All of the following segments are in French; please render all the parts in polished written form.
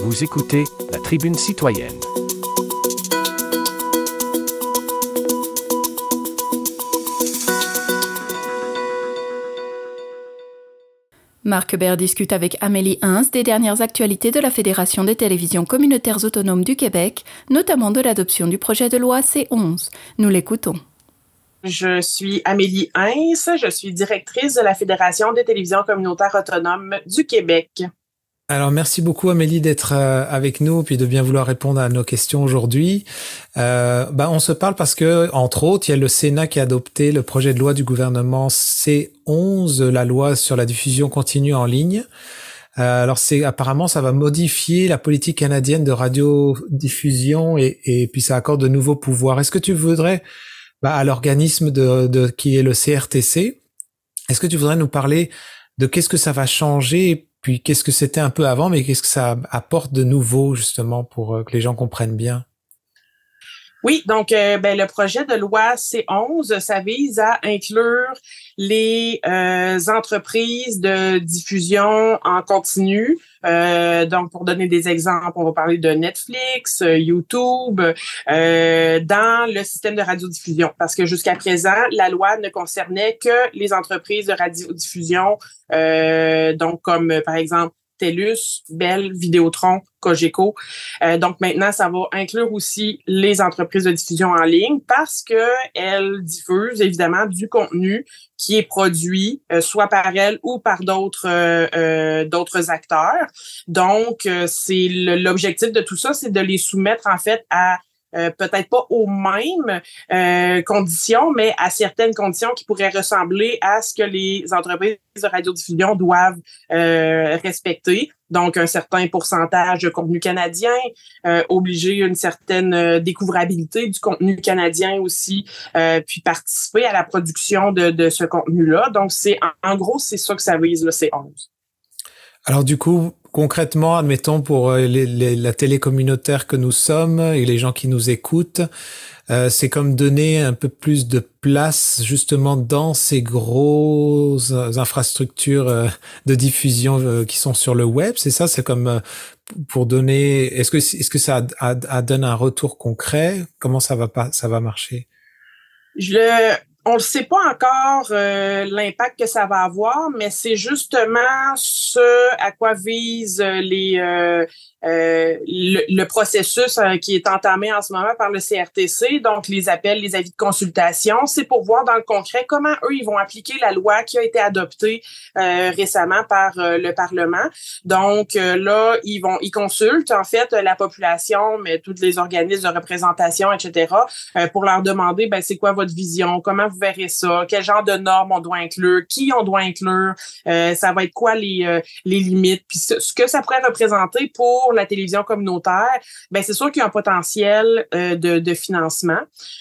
Vous écoutez La Tribune citoyenne. Marc Hébert discute avec Amélie Hens des dernières actualités de la Fédération des télévisions communautaires autonomes du Québec, notamment de l'adoption du projet de loi C11. Nous l'écoutons. Je suis Amélie Hens, je suis directrice de la Fédération des télévisions communautaires autonomes du Québec. Alors, merci beaucoup Amélie d'être avec nous puis de bien vouloir répondre à nos questions aujourd'hui. On se parle parce que, entre autres, il y a le Sénat qui a adopté le projet de loi du gouvernement C11, la loi sur la diffusion continue en ligne. Alors, apparemment, ça va modifier la politique canadienne de radiodiffusion et puis ça accorde de nouveaux pouvoirs. Est-ce que tu voudrais, à l'organisme qui est le CRTC, est-ce que tu voudrais nous parler de qu'est-ce que ça va changer? Puis qu'est-ce que c'était un peu avant, mais qu'est-ce que ça apporte de nouveau, justement, pour que les gens comprennent bien? Oui, donc le projet de loi C11, ça vise à inclure les entreprises de diffusion en continu. Donc, pour donner des exemples, on va parler de Netflix, YouTube, dans le système de radiodiffusion. Parce que jusqu'à présent, la loi ne concernait que les entreprises de radiodiffusion, donc comme par exemple TELUS, Bell, Vidéotron, Cogeco. Donc maintenant, ça va inclure aussi les entreprises de diffusion en ligne parce que elles diffusent évidemment du contenu qui est produit soit par elles ou par d'autres acteurs. Donc c'est l'objectif de tout ça, c'est de les soumettre en fait à peut-être pas aux mêmes conditions, mais à certaines conditions qui pourraient ressembler à ce que les entreprises de radiodiffusion doivent respecter. Donc, un certain pourcentage de contenu canadien, obliger une certaine découvrabilité du contenu canadien aussi, puis participer à la production de ce contenu-là. Donc, en gros, c'est ça que ça vise, le C11. Alors du coup, concrètement, admettons pour la télé communautaire que nous sommes et les gens qui nous écoutent, c'est comme donner un peu plus de place justement dans ces grosses infrastructures de diffusion qui sont sur le web. C'est ça, c'est comme pour donner. Est-ce que ça donne un retour concret? Comment ça va marcher? On ne sait pas encore l'impact que ça va avoir, mais c'est justement ce à quoi vise le processus qui est entamé en ce moment par le CRTC, donc les appels, les avis de consultation. C'est pour voir dans le concret comment eux, ils vont appliquer la loi qui a été adoptée récemment par le Parlement. Donc là, ils consultent en fait la population, mais tous les organismes de représentation, etc., pour leur demander c'est quoi votre vision, comment vous verrez ça, quel genre de normes on doit inclure, qui on doit inclure, ça va être quoi les limites, puis ce que ça pourrait représenter pour la télévision communautaire. C'est sûr qu'il y a un potentiel de financement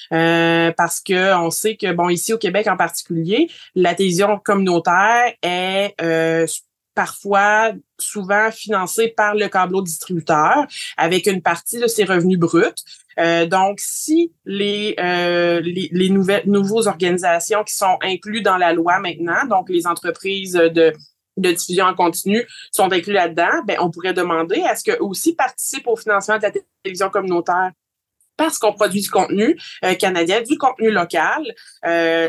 parce que on sait que ici au Québec en particulier, la télévision communautaire est souvent financée par le câbleau distributeur avec une partie de ses revenus bruts. Donc, si les nouveaux organisations qui sont inclus dans la loi maintenant, donc les entreprises de diffusion en continu sont inclus là-dedans, on pourrait demander à ce qu'eux aussi participent au financement de la télévision communautaire. Parce qu'on produit du contenu canadien, du contenu local.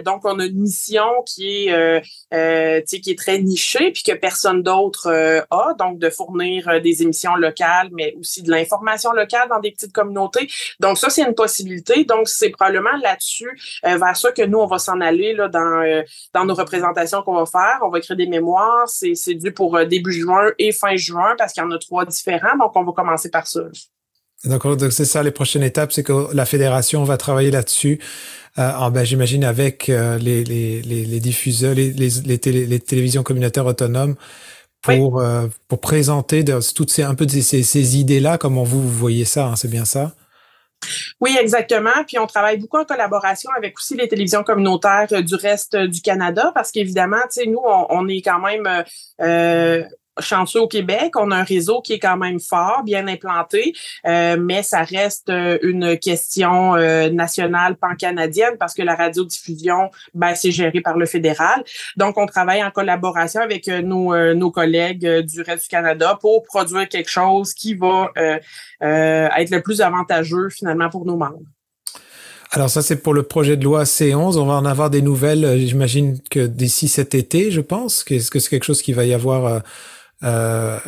Donc, on a une mission qui est très nichée puis que personne d'autre a. Donc, de fournir des émissions locales, mais aussi de l'information locale dans des petites communautés. Donc, ça, c'est une possibilité. Donc, c'est probablement là-dessus, vers ça que nous, on va s'en aller là dans nos représentations qu'on va faire. On va écrire des mémoires. C'est dû pour début juin et fin juin parce qu'il y en a 3 différents. Donc, on va commencer par ça. D'accord, donc c'est ça, les prochaines étapes, c'est que la fédération va travailler là-dessus, j'imagine avec les diffuseurs, les télévisions communautaires autonomes pour présenter toutes ces idées-là, comment vous voyez ça, c'est bien ça? Oui, exactement. Puis on travaille beaucoup en collaboration avec aussi les télévisions communautaires du reste du Canada parce qu'évidemment, nous, on est quand même chanceux au Québec. On a un réseau qui est quand même fort, bien implanté, mais ça reste une question nationale, pan-canadienne, parce que la radiodiffusion, c'est géré par le fédéral. Donc, on travaille en collaboration avec nos collègues du reste du Canada pour produire quelque chose qui va être le plus avantageux, finalement, pour nos membres. Alors ça, c'est pour le projet de loi C11. On va en avoir des nouvelles, j'imagine que d'ici cet été, je pense. Est-ce que c'est quelque chose qui va y avoir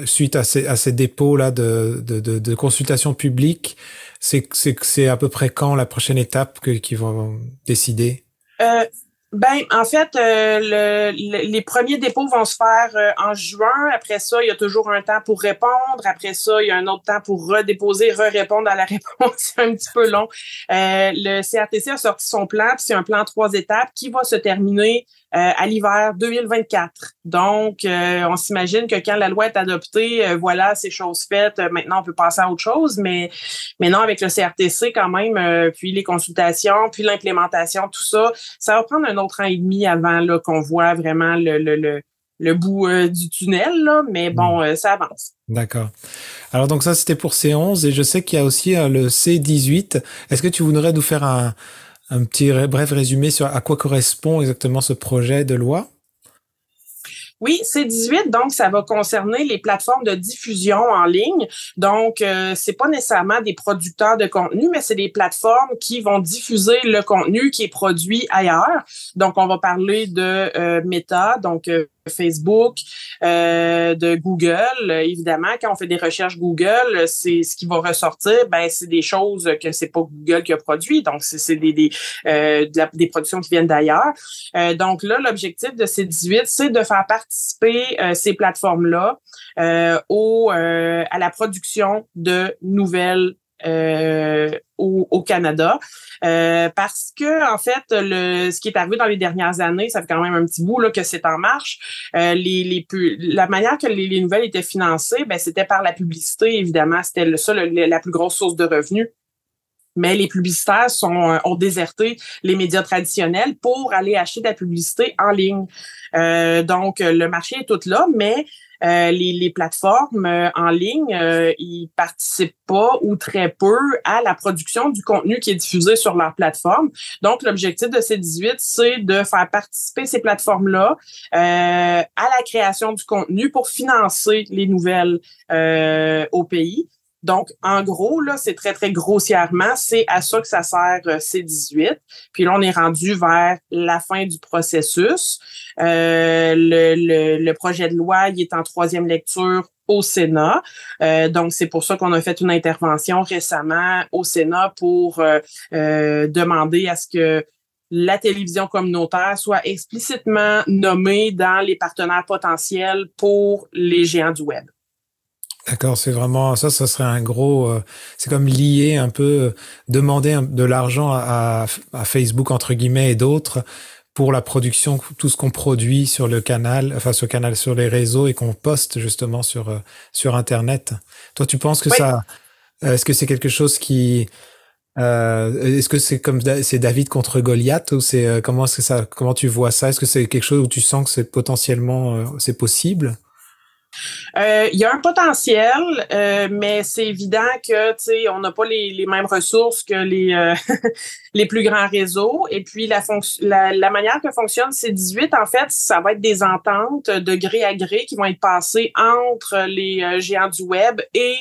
suite à ces dépôts-là de consultation publique? C'est à peu près quand la prochaine étape qu'ils vont décider? En fait, les premiers dépôts vont se faire en juin. Après ça, il y a toujours un temps pour répondre. Après ça, il y a un autre temps pour redéposer, répondre à la réponse. C'est un petit peu long. Le CRTC a sorti son plan, puis c'est un plan 3 étapes qui va se terminer à l'hiver 2024. Donc, on s'imagine que quand la loi est adoptée, voilà, c'est chose faite. Maintenant, on peut passer à autre chose, mais non, avec le CRTC quand même, puis les consultations, puis l'implémentation, tout ça, ça va prendre un autre an et demi avant là qu'on voit vraiment le bout du tunnel, là, mais bon, ça avance. D'accord. Alors donc ça, c'était pour C11, et je sais qu'il y a aussi le C18. Est-ce que tu voudrais nous faire un petit bref résumé sur à quoi correspond exactement ce projet de loi? Oui, C18, donc ça va concerner les plateformes de diffusion en ligne. Donc, c'est pas nécessairement des producteurs de contenu, mais c'est des plateformes qui vont diffuser le contenu qui est produit ailleurs. Donc, on va parler de Meta, donc Facebook, de Google. Évidemment, quand on fait des recherches Google, c'est ce qui va ressortir, c'est des choses que c'est pas Google qui a produit. Donc, c'est des productions qui viennent d'ailleurs. Donc là, l'objectif de C18, c'est de faire participer ces plateformes-là à la production de nouvelles au Canada, parce que en fait ce qui est arrivé dans les dernières années, ça fait quand même un petit bout là que c'est en marche. La manière que les nouvelles étaient financées, c'était par la publicité, évidemment, c'était la plus grosse source de revenus. Mais les publicitaires ont déserté les médias traditionnels pour aller acheter de la publicité en ligne. Donc, le marché est tout là, mais les plateformes en ligne, ils participent pas ou très peu à la production du contenu qui est diffusé sur leur plateforme. Donc, l'objectif de C18, c'est de faire participer ces plateformes-là à la création du contenu pour financer les nouvelles au pays. Donc, en gros, là, c'est très, très grossièrement, c'est à ça que ça sert C18. Puis là, on est rendu vers la fin du processus. Le projet de loi, il est en 3e lecture au Sénat. Donc, c'est pour ça qu'on a fait une intervention récemment au Sénat pour demander à ce que la télévision communautaire soit explicitement nommée dans les partenaires potentiels pour les géants du web. D'accord, c'est vraiment ça serait un gros, c'est comme lier un peu, demander de l'argent à Facebook entre guillemets et d'autres pour la production, tout ce qu'on produit sur le canal, sur les réseaux et qu'on poste justement sur Internet. Toi, tu penses que ça, est-ce que c'est quelque chose qui, est-ce que c'est David contre Goliath ou comment tu vois ça? Est-ce que c'est quelque chose où tu sens que c'est potentiellement, c'est possible? Il y a un potentiel, mais c'est évident que, tu sais, on n'a pas les mêmes ressources que les plus grands réseaux. Et puis, la manière que fonctionne C18, en fait, ça va être des ententes de gré à gré qui vont être passées entre les géants du web et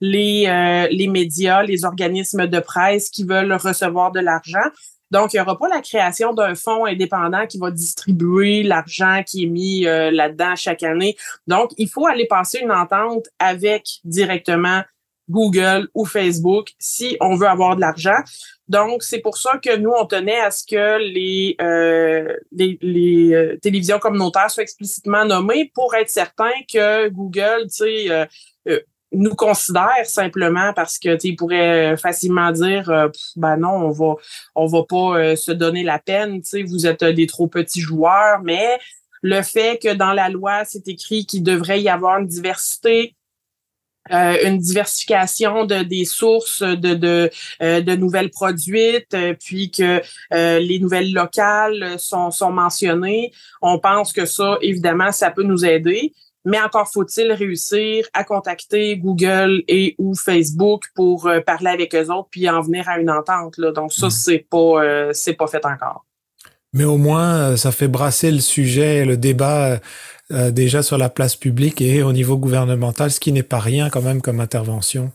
les médias, les organismes de presse qui veulent recevoir de l'argent. Donc, il n'y aura pas la création d'un fonds indépendant qui va distribuer l'argent qui est mis là-dedans chaque année. Donc, il faut aller passer une entente avec directement Google ou Facebook si on veut avoir de l'argent. Donc, c'est pour ça que nous, on tenait à ce que les télévisions communautaires soient explicitement nommées pour être certain que Google, tu sais, nous considère simplement parce que tu pourrais facilement dire non, on va pas se donner la peine, tu sais, vous êtes des trop petits joueurs, mais le fait que dans la loi c'est écrit qu'il devrait y avoir une diversification des sources de nouvelles produites, puis que les nouvelles locales sont mentionnées, on pense que ça, évidemment, ça peut nous aider. mais encore faut-il réussir à contacter Google et ou Facebook pour parler avec eux autres puis en venir à une entente, là. Donc ça, c'est pas fait encore. Mais au moins, ça fait brasser le sujet, le débat déjà sur la place publique et au niveau gouvernemental, ce qui n'est pas rien quand même comme intervention.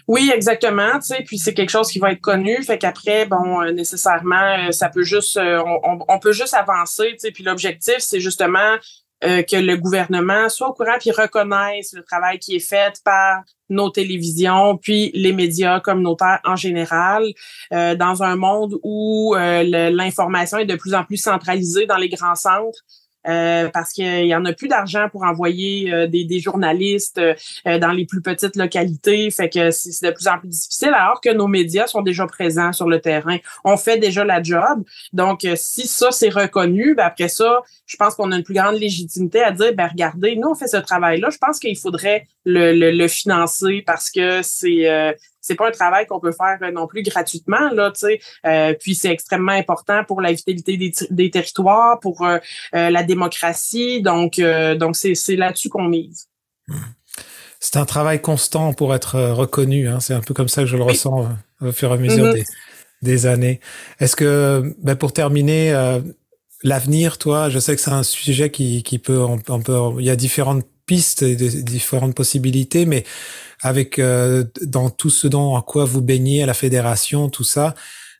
Oui, exactement, tu sais, puis c'est quelque chose qui va être connu, fait qu'après, bon, nécessairement, ça peut juste, on peut juste avancer, tu sais, puis l'objectif, c'est justement que le gouvernement soit au courant puis reconnaisse le travail qui est fait par nos télévisions puis les médias communautaires en général, dans un monde où l'information est de plus en plus centralisée dans les grands centres. Parce qu'il y en a plus d'argent pour envoyer des journalistes dans les plus petites localités, fait que c'est de plus en plus difficile, alors que nos médias sont déjà présents sur le terrain. On fait déjà la job. Donc, si ça, c'est reconnu, ben après ça, je pense qu'on a une plus grande légitimité à dire, ben regardez, nous, on fait ce travail-là. Je pense qu'il faudrait le financer parce que c'est pas un travail qu'on peut faire non plus gratuitement, là, tu sais. Puis c'est extrêmement important pour la vitalité des territoires, pour la démocratie. Donc c'est là-dessus qu'on mise. C'est un travail constant pour être reconnu, hein. C'est un peu comme ça que je le ressens au fur et à mesure des années. Est-ce que, ben pour terminer, l'avenir, toi, je sais que c'est un sujet qui peut, il y a différentes pistes et différentes possibilités, mais avec dans tout ce en quoi vous baignez à la fédération, tout ça,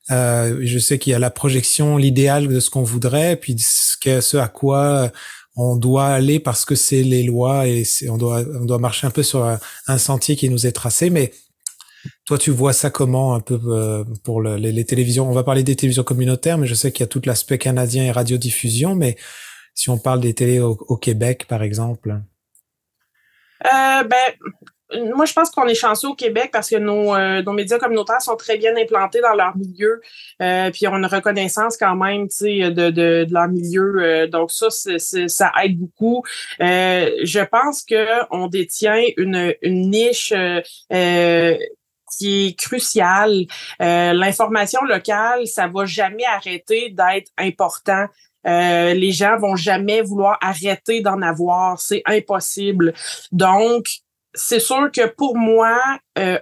je sais qu'il y a la projection, l'idéal de ce qu'on voudrait, puis ce à quoi on doit aller parce que c'est les lois et on doit marcher un peu sur un sentier qui nous est tracé. Mais toi, tu vois ça comment un peu pour les télévisions? On va parler des télévisions communautaires, mais je sais qu'il y a tout l'aspect canadien et radiodiffusion. Mais si on parle des télés au Québec, par exemple. Moi, je pense qu'on est chanceux au Québec parce que nos médias communautaires sont très bien implantés dans leur milieu, puis ont une reconnaissance quand même, tu sais, de leur milieu. Donc ça, ça aide beaucoup. Je pense que on détient une niche qui est cruciale. L'information locale, ça va jamais arrêter d'être important. Les gens vont jamais vouloir arrêter d'en avoir. C'est impossible. Donc, c'est sûr que pour moi,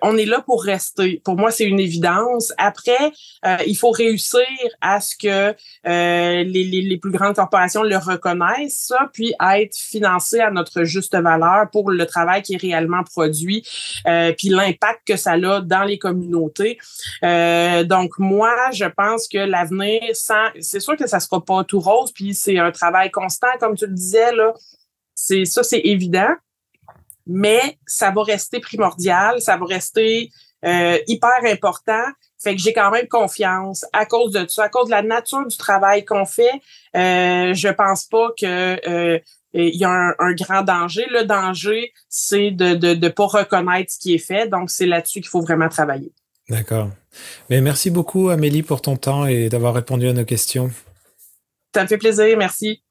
on est là pour rester. Pour moi, c'est une évidence. Après, il faut réussir à ce que les plus grandes corporations le reconnaissent, ça, puis être financé à notre juste valeur pour le travail qui est réellement produit, puis l'impact que ça a dans les communautés. Donc, moi, je pense que l'avenir, c'est sûr que ça sera pas tout rose, puis c'est un travail constant, comme tu le disais, là. C'est évident. Mais ça va rester primordial, ça va rester hyper important. Fait que j'ai quand même confiance à cause de ça, à cause de la nature du travail qu'on fait. Je pense pas que il y a un grand danger. Le danger, c'est de pas reconnaître ce qui est fait. Donc, c'est là-dessus qu'il faut vraiment travailler. D'accord. Mais merci beaucoup, Amélie, pour ton temps et d'avoir répondu à nos questions. Ça me fait plaisir. Merci.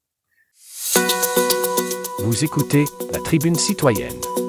Vous écoutez La Tribune citoyenne.